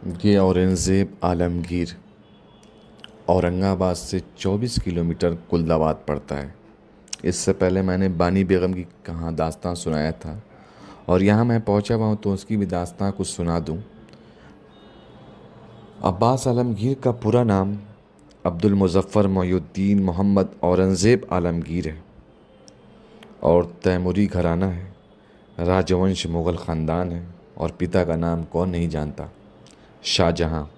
ये औरंगज़ेब आलमगीर औरंगाबाद से 24 किलोमीटर कुल्दाबाद पड़ता है। इससे पहले मैंने बानी बेगम की कहाँ दास्तान सुनाया था और यहाँ मैं पहुँचा हुआ हूँ तो उसकी भी दास्तान कुछ सुना दूँ। अब्बास आलमगीर का पूरा नाम अब्दुल मुज़फ़्फ़र मोहिउद्दीन मोहम्मद औरंगज़ेब आलमगीर है और तैमूरी घराना है। राजवंश मुग़ल ख़ानदान है और पिता का नाम कौन नहीं जानता, शाहजहाँ।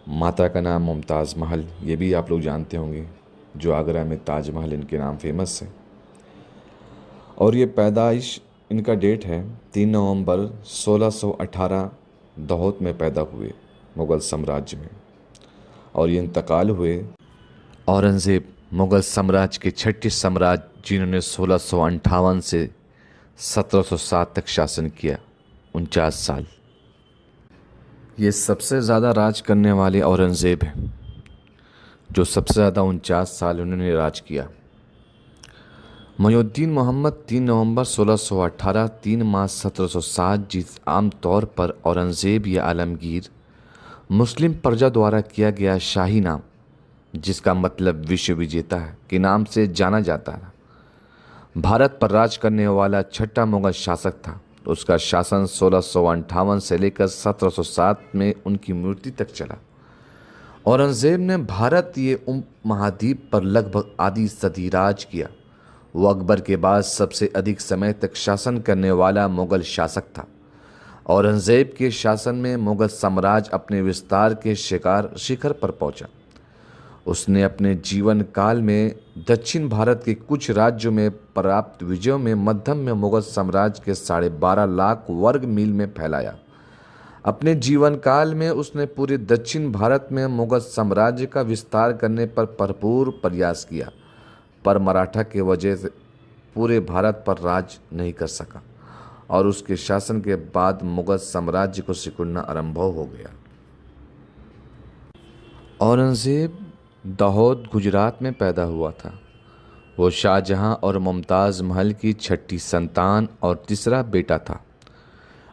माता का नाम मुमताज़ महल, ये भी आप लोग जानते होंगे, जो आगरा में ताजमहल इनके नाम फेमस है। और ये पैदाइश इनका डेट है 3 नवंबर 1618, दाहोद में पैदा हुए मुग़ल साम्राज्य में। और ये इंतकाल हुए औरंगज़ेब मुग़ल साम्राज्य के छठे सम्राट, जिन्होंने 1658 से 1707 तक शासन किया, 49 साल। ये सबसे ज़्यादा राज करने वाले औरंगज़ेब हैं, जो सबसे ज़्यादा 49 साल उन्होंने राज किया। मोहिउद्दीन मोहम्मद 3 नवंबर 1618, 3 मार्च 1707, जिस आम तौर पर औरंगज़ेब या आलमगीर मुस्लिम प्रजा द्वारा किया गया शाही नाम, जिसका मतलब विश्व विजेता है, के नाम से जाना जाता है। भारत पर राज करने वाला छठा मुग़ल शासक था। उसका शासन 1658 से लेकर 1707 में उनकी मृत्यु तक चला। औरंगज़ेब ने भारतीय उपमहाद्वीप पर लगभग आधी सदी राज किया। वो अकबर के बाद सबसे अधिक समय तक शासन करने वाला मुग़ल शासक था। औरंगज़ेब के शासन में मुग़ल साम्राज्य अपने विस्तार के शिखर पर पहुंचा। उसने अपने जीवन काल में दक्षिण भारत के कुछ राज्यों में प्राप्त विजयों में मध्यम में मुग़ल साम्राज्य के 12.5 लाख वर्ग मील में फैलाया। अपने जीवन काल में उसने पूरे दक्षिण भारत में मुग़ल साम्राज्य का विस्तार करने पर भरपूर प्रयास किया, पर मराठा के वजह से पूरे भारत पर राज नहीं कर सका और उसके शासन के बाद मुग़ल साम्राज्य को सिकुड़ना आरंभ हो गया। औरंगज़ेब दाहोद, गुजरात में पैदा हुआ था। वो शाहजहाँ और मुमताज़ महल की छठी संतान और तीसरा बेटा था।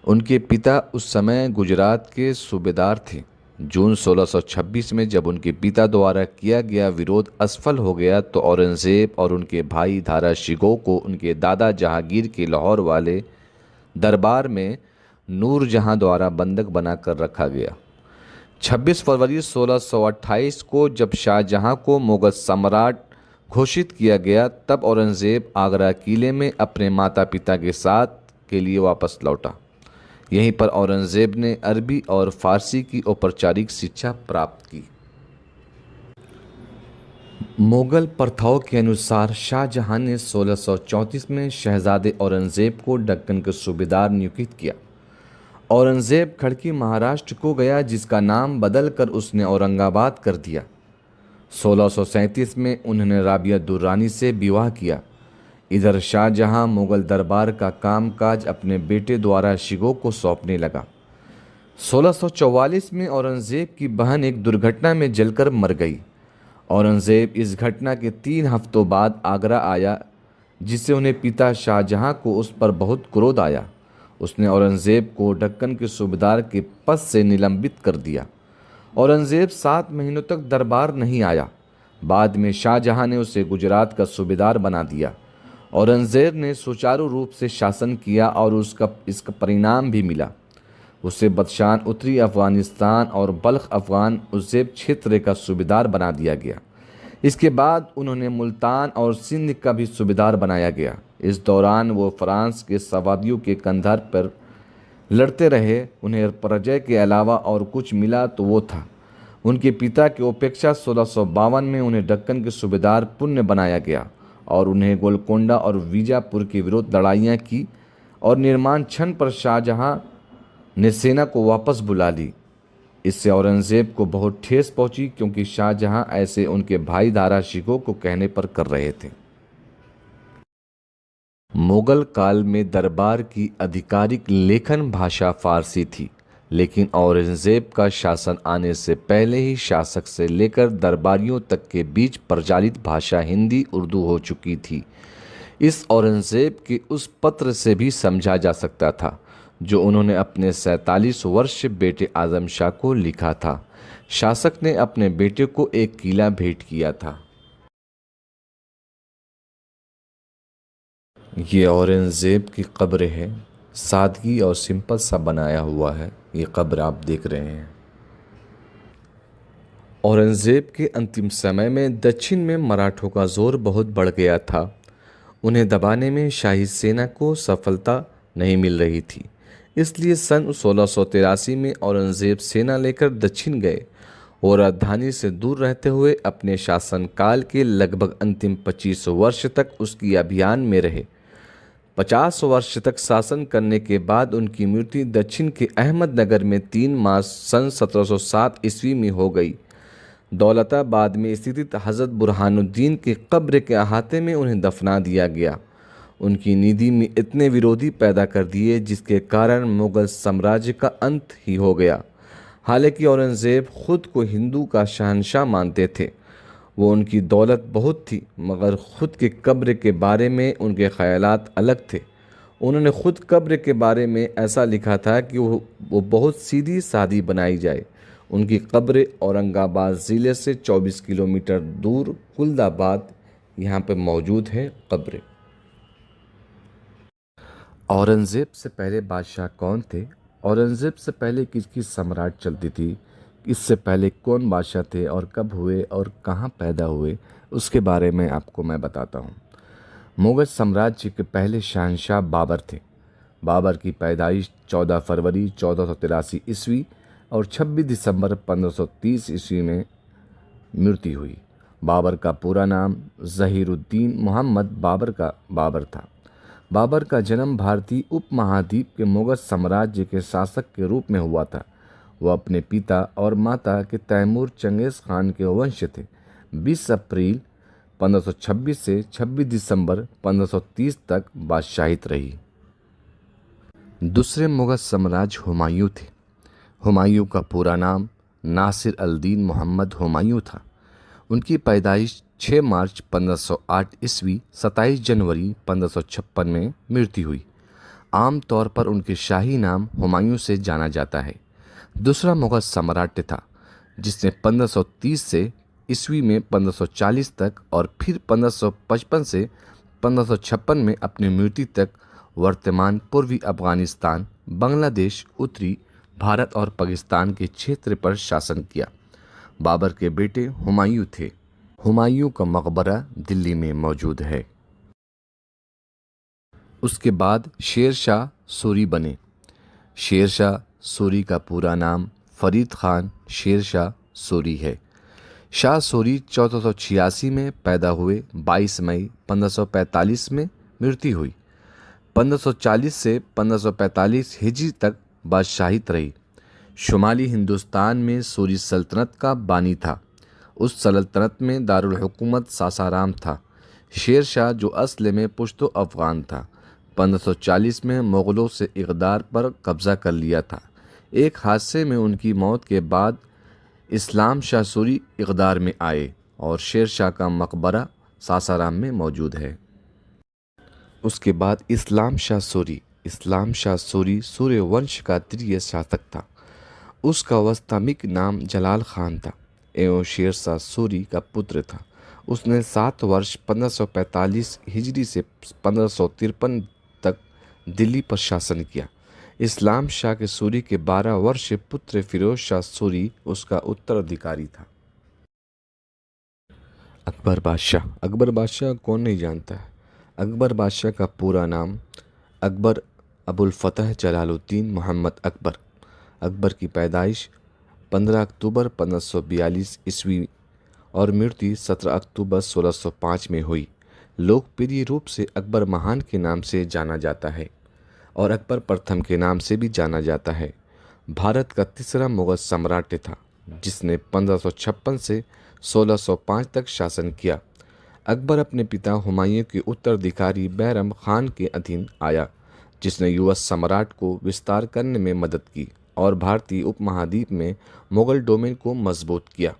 उनके पिता उस समय गुजरात के सूबेदार थे। जून 1626 में जब उनके पिता द्वारा किया गया विरोध असफल हो गया तो औरंगज़ेब और उनके भाई दारा शिकोह को उनके दादा जहांगीर के लाहौर वाले दरबार में नूरजहाँ द्वारा बंधक बनाकर रखा गया। 26 फरवरी 1628 को जब शाहजहाँ को मुग़ल सम्राट घोषित किया गया, तब औरंगज़ेब आगरा किले में अपने माता पिता के साथ के लिए वापस लौटा। यहीं पर औरंगज़ेब ने अरबी और फ़ारसी की औपचारिक शिक्षा प्राप्त की। मुग़ल प्रथाओं के अनुसार शाहजहाँ ने 1634 में शहज़ादे औरंगज़ेब को दक्कन के सूबेदार नियुक्त किया। औरंगज़ेब खड़की महाराष्ट्र को गया, जिसका नाम बदलकर उसने औरंगाबाद कर दिया। 1637 में उन्होंने राबिया दुर्रानी से विवाह किया। इधर शाहजहाँ मुग़ल दरबार का कामकाज अपने बेटे द्वारा शिकोह को सौंपने लगा। 1644 में औरंगज़ेब की बहन एक दुर्घटना में जलकर मर गई। औरंगज़ेब इस घटना के 3 हफ्तों बाद आगरा आया, जिससे उन्हें पिता शाहजहाँ को उस पर बहुत क्रोध आया। उसने औरंगज़ेब को दक्कन के सूबेदार के पद से निलंबित कर दिया। औरंगज़ेब 7 महीनों तक दरबार नहीं आया। बाद में शाहजहाँ ने उसे गुजरात का सूबेदार बना दिया। औरंगज़ेब ने सुचारू रूप से शासन किया और इसका परिणाम भी मिला। उसे बदशान, उत्तरी अफ़गानिस्तान और बल्ख अफ़गान उज़्ज़ेब क्षेत्र का सूबेदार बना दिया गया। इसके बाद उन्होंने मुल्तान और सिंध का भी सूबेदार बनाया गया। इस दौरान वो फ्रांस के सवादियों के कंधार पर लड़ते रहे। उन्हें पराजय के अलावा और कुछ मिला तो वो था उनके पिता की उपेक्षा। 1652 में उन्हें दक्कन के सूबेदार पुनः बनाया गया और उन्हें गोलकोंडा और बीजापुर के विरुद्ध लड़ाइयाँ की और निर्माण क्षण पर शाहजहाँ ने सेना को वापस बुला ली। इससे औरंगज़ेब को बहुत ठेस पहुंची, क्योंकि शाहजहाँ ऐसे उनके भाई दारा शिकोह को कहने पर कर रहे थे। मुग़ल काल में दरबार की आधिकारिक लेखन भाषा फ़ारसी थी, लेकिन औरंगज़ेब का शासन आने से पहले ही शासक से लेकर दरबारियों तक के बीच प्रचलित भाषा हिंदी उर्दू हो चुकी थी। इस औरंगज़ेब के उस पत्र से भी समझा जा सकता था जो उन्होंने अपने 47 वर्ष बेटे आजम शाह को लिखा था। शासक ने अपने बेटे को एक किला भेंट किया था। ये औरंगज़ेब की कब्र है। सादगी और सिंपल सा बनाया हुआ है ये कब्र आप देख रहे हैं। औरंगज़ेब के अंतिम समय में दक्षिण में मराठों का जोर बहुत बढ़ गया था। उन्हें दबाने में शाही सेना को सफलता नहीं मिल रही थी। इसलिए सन 1683 में औरंगज़ेब सेना लेकर दक्षिण गए और राजधानी से दूर रहते हुए अपने शासनकाल के लगभग अंतिम 25 वर्ष तक उसकी अभियान में रहे। 50 वर्ष तक शासन करने के बाद उनकी मृत्यु दक्षिण के अहमदनगर में 3 मार्च सन 1707 ईस्वी में हो गई। दौलताबाद में स्थित हज़रत बुरहानुद्दीन के कब्र के अहाते में उन्हें दफना दिया गया। उनकी निधि में इतने विरोधी पैदा कर दिए जिसके कारण मुग़ल साम्राज्य का अंत ही हो गया। हालांकि औरंगज़ेब खुद को हिंदू का शहंशाह मानते थे। वो उनकी दौलत बहुत थी मगर ख़ुद के कब्र के बारे में उनके ख़यालात अलग थे। उन्होंने खुद कब्र के बारे में ऐसा लिखा था कि वो बहुत सीधी सादी बनाई जाए। उनकी कब्र औरंगाबाद ज़िले से 24 किलोमीटर दूर कुलदाबाद यहाँ पर मौजूद है कब्र। औरंगज़ेब से पहले बादशाह कौन थे? औरंगज़ेब से पहले किसकी सम्राट चलती थी? इससे पहले कौन बादशाह थे और कब हुए और कहाँ पैदा हुए, उसके बारे में आपको मैं बताता हूँ। मुग़ल साम्राज्य के पहले शहंशाह बाबर थे। बाबर की पैदाइश 14 फरवरी 1483 ईस्वी और 26 दिसंबर 1530 ईस्वी में मृत्यु हुई। बाबर का पूरा नाम ज़हीरुद्दीन मोहम्मद बाबर था। बाबर का जन्म भारतीय उपमहाद्वीप के मुग़ल साम्राज्य के शासक के रूप में हुआ था। वह अपने पिता और माता के तैमूर चंगेज़ खान के वंश थे। 20 अप्रैल 1526 से 26 दिसंबर 1530 तक बादशाहित रही। दूसरे मुग़ल सम्राट हुमायूं थे। हुमायूं का पूरा नाम नासिर अल-दीन मोहम्मद हुमायूं था। उनकी पैदाइश 6 मार्च 1508 ईस्वी 27 जनवरी 1556 में मृत्यु हुई। आम तौर पर उनके शाही नाम हुमायूं से जाना जाता है। दूसरा मुग़ल सम्राट था जिसने 1530 से ईस्वी में 1540 तक और फिर 1555 से 1556 में अपनी मृत्यु तक वर्तमान पूर्वी अफ़गानिस्तान, बांग्लादेश, उत्तरी भारत और पाकिस्तान के क्षेत्र पर शासन किया। बाबर के बेटे हुमायूं थे। हुमायूं का मकबरा दिल्ली में मौजूद है। उसके बाद शेर शाह सूरी बने। शेर शाह सूरी का पूरा नाम फरीद खान शेर शाह सूरी है। शाह सूरी 1486 में पैदा हुए। 22 मई 1545 में मृत्यु हुई। 1540 से 1545 हिजरी तक बादशाहित रही। शुमाली हिंदुस्तान में सूरी सल्तनत का बानी था। उस सल्तनत में दारुल हुकूमत सासाराम था। शेर शाह जो असल में पुश्तो अफ़गान था 1540 में मुग़लों से इक़दार पर कब्ज़ा कर लिया था। एक हादसे में उनकी मौत के बाद इस्लाम शाह सूरी इक़दार में आए और शेर शाह का मकबरा सासाराम में मौजूद है। उसके बाद इस्लाम शाह सूरी सूर्य वंश का तृतीय शासक था। उसका वास्तविक नाम जलाल खान था एवं शेर शाह सूरी का पुत्र था। उसने 7 वर्ष 1545 हिजरी से 1553 तक दिल्ली पर शासन किया। इस्लाम शाह के सूरी के 12 वर्षीय पुत्र फिरोज शाह सूरी उसका उत्तराधिकारी था। अकबर बादशाह कौन नहीं जानता है। अकबर बादशाह का पूरा नाम अकबर अबुल फ़तह जलालुद्दीन मोहम्मद अकबर। अकबर की पैदाइश 15 अक्टूबर 1542 ईस्वी और मृत्यु 17 अक्टूबर 1605 में हुई। लोकप्रिय रूप से अकबर महान के नाम से जाना जाता है और अकबर प्रथम के नाम से भी जाना जाता है। भारत का तीसरा मुग़ल सम्राट था जिसने 1556 से 1605 तक शासन किया। अकबर अपने पिता हुमायूं के उत्तराधिकारी बैरम खान के अधीन आया जिसने युवा सम्राट को विस्तार करने में मदद की और भारतीय उपमहाद्वीप में मुग़ल डोमेन को मजबूत किया।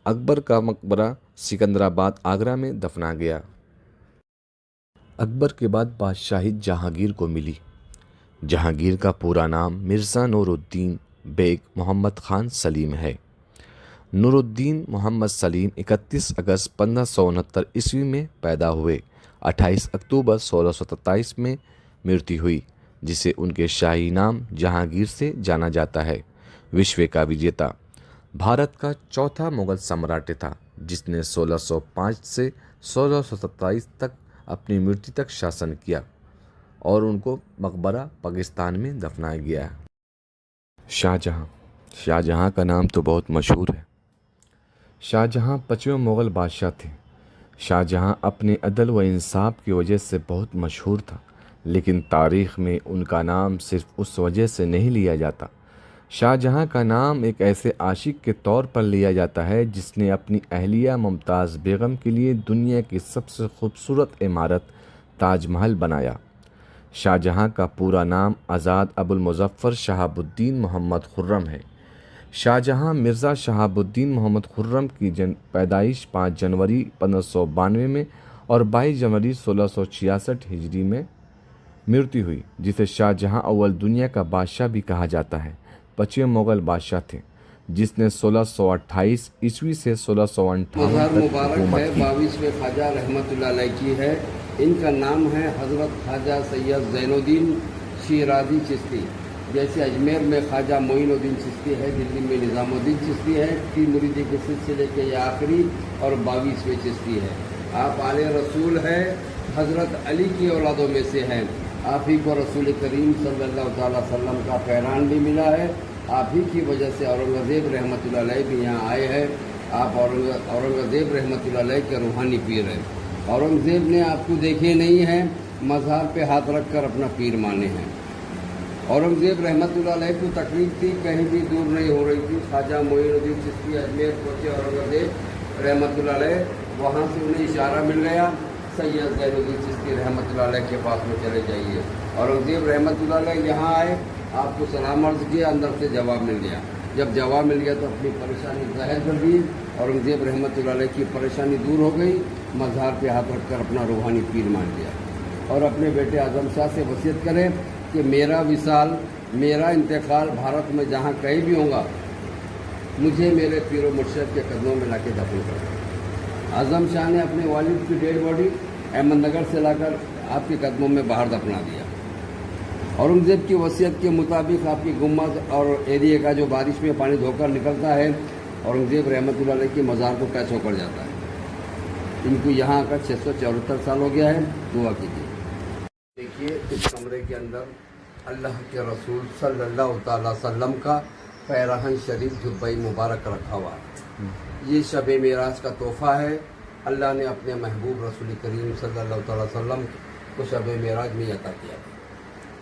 अकबर का मकबरा सिकंदराबाद आगरा में दफना गया। अकबर के बाद बादशाही जहांगीर को मिली। जहांगीर का पूरा नाम मिर्ज़ा नूरुद्दीन बेग मोहम्मद ख़ान सलीम है। नूरुद्दीन मोहम्मद सलीम 31 अगस्त 1569 ईस्वी में पैदा हुए। 28 अक्टूबर 1627 में मृत्यु हुई, जिसे उनके शाही नाम जहांगीर से जाना जाता है। विश्व का विजेता भारत का चौथा मुगल सम्राट था, जिसने 1605 से 1627 तक अपनी मृत्यु तक शासन किया और उनको मकबरा पाकिस्तान में दफनाया गया है। शाहजहां का नाम तो बहुत मशहूर है। शाहजहां 5वें मुग़ल बादशाह थे। शाहजहां अपने अदल व इंसाफ की वजह से बहुत मशहूर था, लेकिन तारीख़ में उनका नाम सिर्फ उस वजह से नहीं लिया जाता। शाहजहां का नाम एक ऐसे आशिक के तौर पर लिया जाता है जिसने अपनी अहलिया मुमताज़ बेगम के लिए दुनिया की सबसे खूबसूरत इमारत ताजमहल बनाया। शाहजहां का पूरा नाम आज़ाद अबुल मुज़फ़्फ़र शहाबुद्दीन मोहम्मद खुर्रम है। शाहजहां मिर्ज़ा शहाबुद्दीन मोहम्मद खुर्रम की पैदाइश 5 जनवरी 1592 में और 22 जनवरी 1666 हिजरी में मृत्यु हुई, जिसे शाहजहां अव्वल दुनिया का बादशाह भी कहा जाता है। 25वें मुग़ल बादशाह थे, जिसने 1628 ईस्वी से 1658 तक हुकूमत की। 22वें ख्वाजा रहमतुल्लाह अलैह की है। इनका नाम है हज़रत ख्वाजा सैयद ज़ैनुद्दीन शिराज़ी चिश्ती। जैसे अजमेर में ख्वाजा मोइनुद्दीन चिश्ती है, दिल्ली में निज़ामुद्दीन चिश्ती है। पीर मुरीदी के सिलसिले के ये आखिरी और 22वें चिश्ती है। आप आले रसूल हैं, हज़रत अली की औलादों में से हैं। आप ही को रसूल करीम सल्लल्लाहु अलैहि वसल्लम का फैरान भी मिला है। आप ही की वजह से औरंगज़ेब रहमतुल्लाह अलैह भी यहाँ आए हैं। आप औरंगज़ेब रहमतुल्लाह अलैह के रूहानी पीर हैं। औरंगज़ेब ने आपको देखे नहीं हैं, मज़ार पे हाथ रख कर अपना पीर माने हैं। औरंगज़ेब रहमतुल्लाह अलैह को तकलीफ थी, कहीं भी दूर नहीं हो रही थी। ख्वाजा मोइनुद्दीन चिश्ती अजमेर पहुँचे औरंगज़ेब रहमतुल्लाह अलैह, वहाँ से उन्हें इशारा मिल गया, सैयद ज़ैनुद्दीन चिश्ती रहमतुल्लाह अलैह के पास में चले जाइए। औरंगज़ेब रहमतुल्लाह अलैह यहाँ आए, आपको सलाम अर्ज़ किया, अंदर से जवाब मिल गया। जब जवाब मिल गया तो अपनी परेशानी ज़ाहिर कर दी। औरंगज़ेब रहमतुल्लाह अलैह की परेशानी दूर हो गई, मज़ार पे हाथ रखकर अपना रूहानी पीर मान लिया और अपने बेटे आज़म शाह से वसीयत करें कि मेरा विसाल, मेरा इंतकाल भारत में जहाँ कहीं भी होगा, मुझे मेरे पीर व मुर्शिद के कदमों में लाके दफन कर। आज़म शाह ने अपने वालिद की डेड बॉडी अहमदनगर से लाकर आपके कदमों में बाहर दफना दिया। औरंगज़ेब की वसीयत के मुताबिक आपकी गुम्बद और एरिया का जो बारिश में पानी धोकर निकलता है, औरंगज़ेब रहमतुल्लाह अलैह की मज़ार को टच होकर जाता है। इनको यहाँ आकर 674 साल हो गया है। दुआ कीजिए। देखिए, इस कमरे के अंदर अल्लाह के रसूल सल्लल्लाहु अलैहि वसल्लम का पैराहन शरीफ जुब्बई मुबारक रखा हुआ है। ये शब मेराज का तोहफ़ा है। अल्लाह ने अपने महबूब रसूल करीम सल्लल्लाहु अलैहि वसल्लम को शब मेराज में अता किया।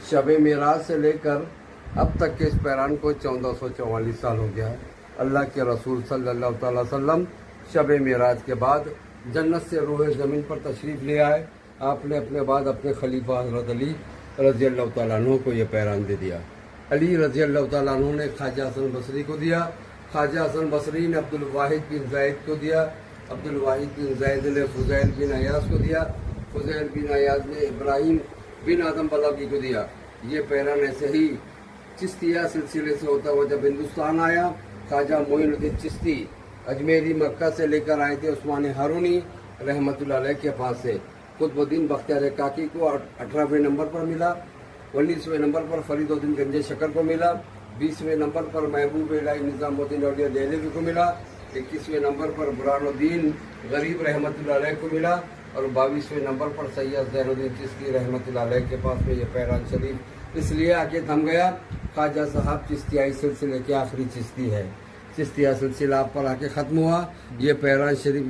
शब मेराज से लेकर अब तक के इस पैरान को 1444 साल हो गया है। अल्लाह के रसूल सल्लल्लाहु अलैहि वसल्लम शब मेराज के बाद जन्नत से रूह ज़मीन पर तशरीफ़ ले आए। आपने अपने बाद अपने खलीफा हज़रत अली रज़ी अल्लाह तआला अन्हु को ये पैरान दे दिया। अली रज़ी अल्लाह तआला अन्हु ने ख्वाजा हसन बसरी को दिया। ख्वाजा हसन बसरी ने अब्दुल वाहिद बिन ज़ैद को दिया। अब्दुल वाहिद बिन ज़ैद ने फ़ुज़ैल बिन अयाज़ को दिया। फ़ुज़ैल बिन अयाज़ ने इब्राहिम बिन आदम बलागी को दिया। ये पैरान ऐसे ही चिश्तिया सिलसिले से होता हुआ जब हिंदुस्तान आया, ख्वाजा मोइनुद्दीन चिश्ती अजमेरी मक्का से लेकर आए थे उस्मानी हारूनी रहमतुल्लाह अलैह के पास से। कुतुबुद्दीन बख्तियार काकी को 18वें नंबर पर मिला। 19वें नंबर पर फरीदुद्दीन गंजे शकर को मिला। 20वें नंबर पर महबूब इलाही निज़ामुद्दीन औलिया देहलवी को मिला। 21वें नंबर पर बुरहानुद्दीन गरीब रहमतुल्लाह अलैह को मिला और 22वें नंबर पर सैयद ज़ैनुद्दीन चिश्ती रहमतुल्लाह अलैह के पास में ये पैरान शरीफ इसलिए आके थम गया। ख्वाजा साहब चिश्तियाई सिलसिले के आखिरी चिश्ती है। चिश्तिया सिलसिला आप पर आके ख़त्म हुआ। ये पैरान शरीफ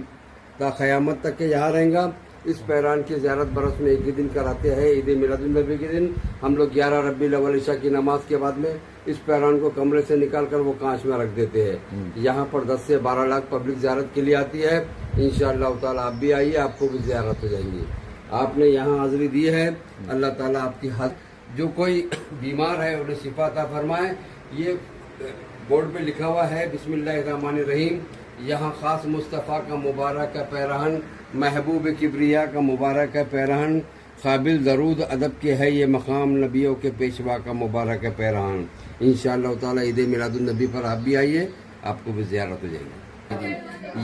ता क़यामत तक के यहाँ रहेगा। इस पैरान की ज़ियारत बरस में एक ही दिन कराते हैं, ईद मिलादुन्नबी के दिन। हम लोग 11 रबीउल अव्वल इशा की नमाज के बाद में इस पैरान को कमरे से निकाल कर वो कांच में रख देते हैं। यहाँ पर 10 से 12 लाख पब्लिक ज़ियारत के लिए आती है। इंशाअल्लाह ताला आप भी आइए, आपको भी ज़ियारत हो जाएंगी। आपने यहाँ हाज़िरी दी है, अल्लाह ताला आपकी हाथ, जो कोई बीमार है उन्हें शिफा अता फरमाए। ये बोर्ड पे लिखा हुआ है बिस्मिल्लाहिर्रहमानिर्रहीम। यहाँ ख़ास मुस्तफ़ा का मुबारक का पैराहन, महबूब किब्रिया का मुबारक का पैराहन, काबिल दरूद अदब के है ये मकाम, नबियों के पेशवा का मुबारक पैरान। इंशाअल्लाह ताला ईद मिलादुन नबी पर आप भी आइए, आपको भी ज़ियारत हो जाएगी।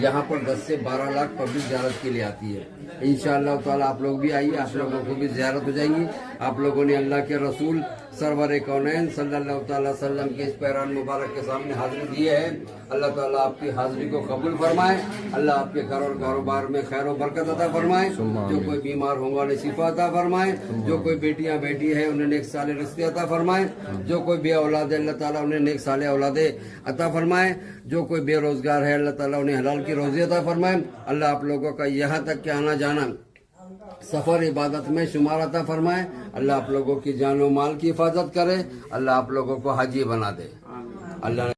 यहाँ पर 10 से 12 लाख पब्लिक ज़ियारत के लिए आती है। इंशाअल्लाह ताला आप लोग भी आइए, आप लोगों को भी ज़ियारत हो जाएंगी। आप लोगों ने अल्लाह के रसूल सरवर कौनैन सल्लल्लाहु ताला सल्लम के इस पैरान मुबारक के सामने हाजिरी दिए है। अल्लाह ताला आपकी हाजिरी को कबूल फरमाए। अल्लाह आपके घर और कारोबार में खैर और बरकत अता फरमाए। जो कोई बीमार होगा उन्हें शिफा अता फरमाए। जो कोई बेटियां बेटी है उन्हें नेक साले रिश्ते अता फरमाए। जो कोई बे औलाद है अल्लाह ताला उन्हें नेक साले औलादे अता फरमाए। जो कोई बेरोजगार है अल्लाह ताला उन्हें हलाल की रोजी अता फरमाए। अल्लाह आप लोगों का यहाँ तक के आना जाना सफर इबादत में शुमार अता फरमाए। अल्लाह आप लोगों की जान और माल की हिफाजत करे। अल्लाह आप लोगों को हाजी बना दे। अल्लाह